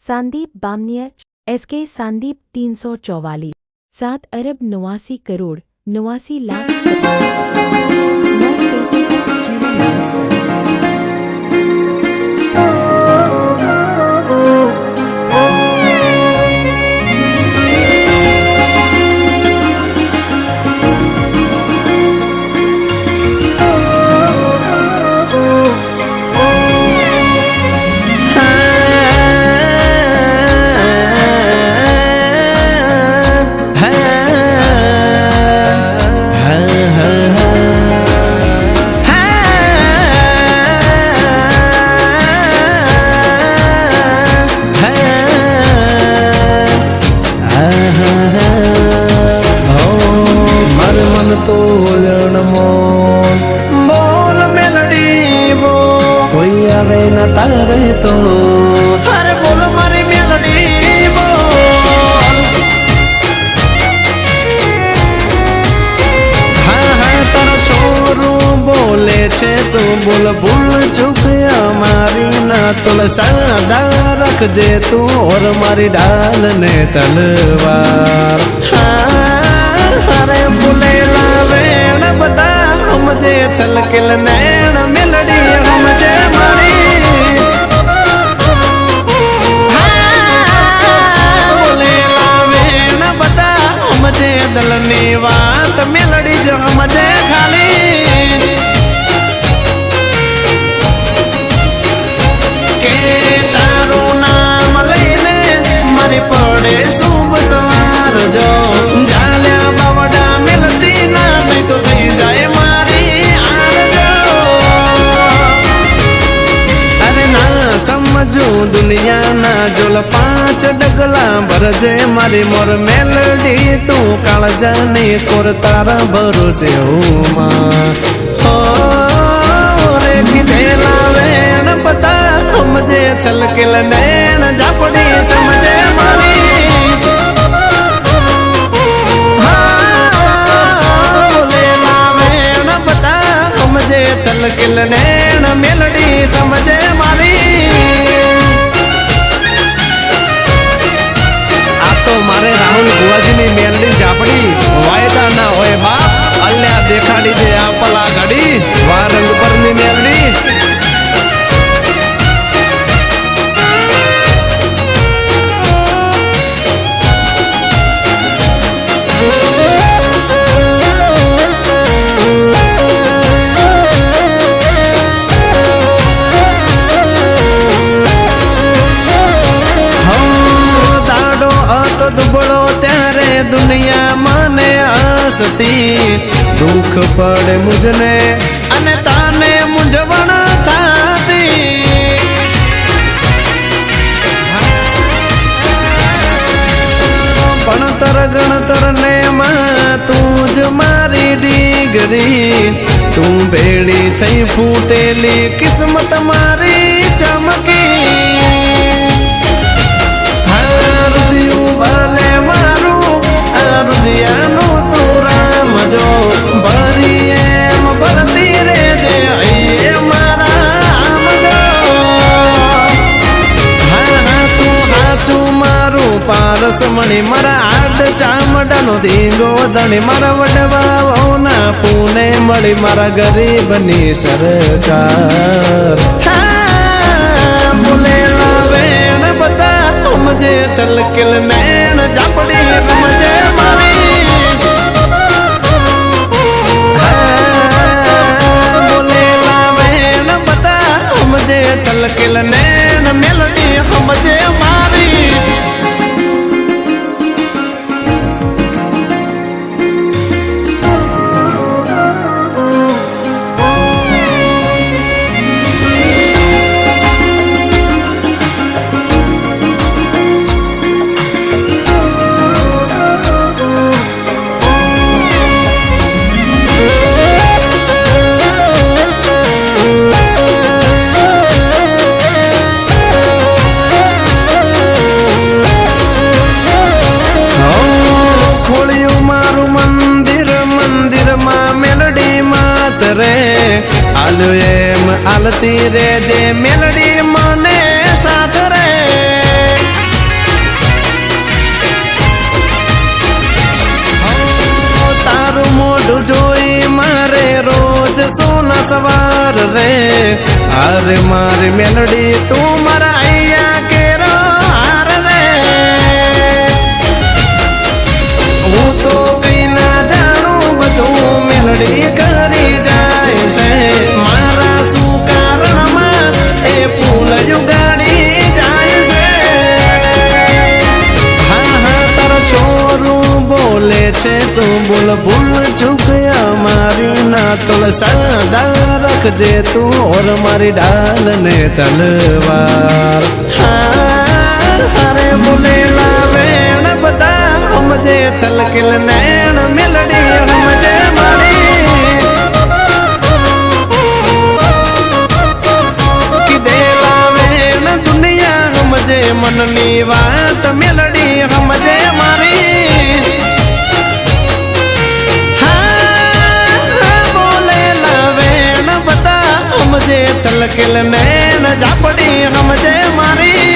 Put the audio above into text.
Sandeep Bamania SK Sandeep 344 7 अरब 89 करोड़ 89 लाख बोल melody बो कोई आवे न तारे तो अरे बोल मारी मेलडी बो हाँ हाँ तारा छोरू बोले छे तो बोल भूल चुक हमारी ना तुल सादा रख जे तू और मारी डाल ने तलवार अरे बोले लावेण बता मुझे छलकिल नैन मिलड़ी मुझे मारी बोले लावेण बता मुझे दलनी बात मिलड़ी जो मुझे खाली के तारो नाम लेने मारी पड़े शुभ सवार जो जाल्या बावड़ा मिलती ना नहीं तो नहीं जाए मारी अरे ना समझू दुनिया ना जोल 5 डगला भरजे मारी मोर मेलडी तू काल जाने कोर तारा भरोसे हो मां हो रे किधे लावेण पता मुझे छलकिल नैन झापड़ी समझे मारी छलकिल नैन मेलडी समझे मारी आ तो मारे राहुल बुआजी नी मेलडी झापड़ी वायदा ना होए बाप अल्या देखाड़ी दे आ पला घड़ी वा रंग पर नी मेलडी दुनिया माने आसती दुख पड़े मुझने अने ताने मुझवण थाती भणतर गणतर ने तूज मारी डीगरी तू भेड़ी थई फूटेली किस्मत मारी चमकी भले मारू रुदियानु तू राम जो भरी एम भरती रे जे आइए मारा आम जो हाँ हाँ तू हाचू मारू पारस मणि मारा आड चामडानो धींगो धणी मारा वडवाओ ना पुणे मळी मारा गरीबनी सरकार बोले लावेण बता मुझे छलकिल नैन झापड़ी मुझे मारी बोले लावेण बता मुझे छलकिल नैन मेलडी मुझे मारी आलू एम आलती रे जे मेलडी मने साथ रे અરે મારી મેલડી તું મારા અહીંયા કેરો હાર રે હું તો કઈ ના જાણું બધું મેલડી કરી જાય છે મારા શું કારણમાં એ ફૂલ યુગાડી જાય છે હા હા તારો છોરું બોલે છે તું બોલ ભૂલ ચૂક અમારી ના તોલ સાદા રખજે તું ઓર મારી ડાલ ને તલવાર હારે બોલેલા વેણ બધા સમજે છલકેલ નૈણ મેલડી સમજે મારી કીધેલા વેણ દુનિયા સમજે મનની વાત મેલડી સમજે મારી છલકેલ નૈણ ઝાપડી સમજે મારી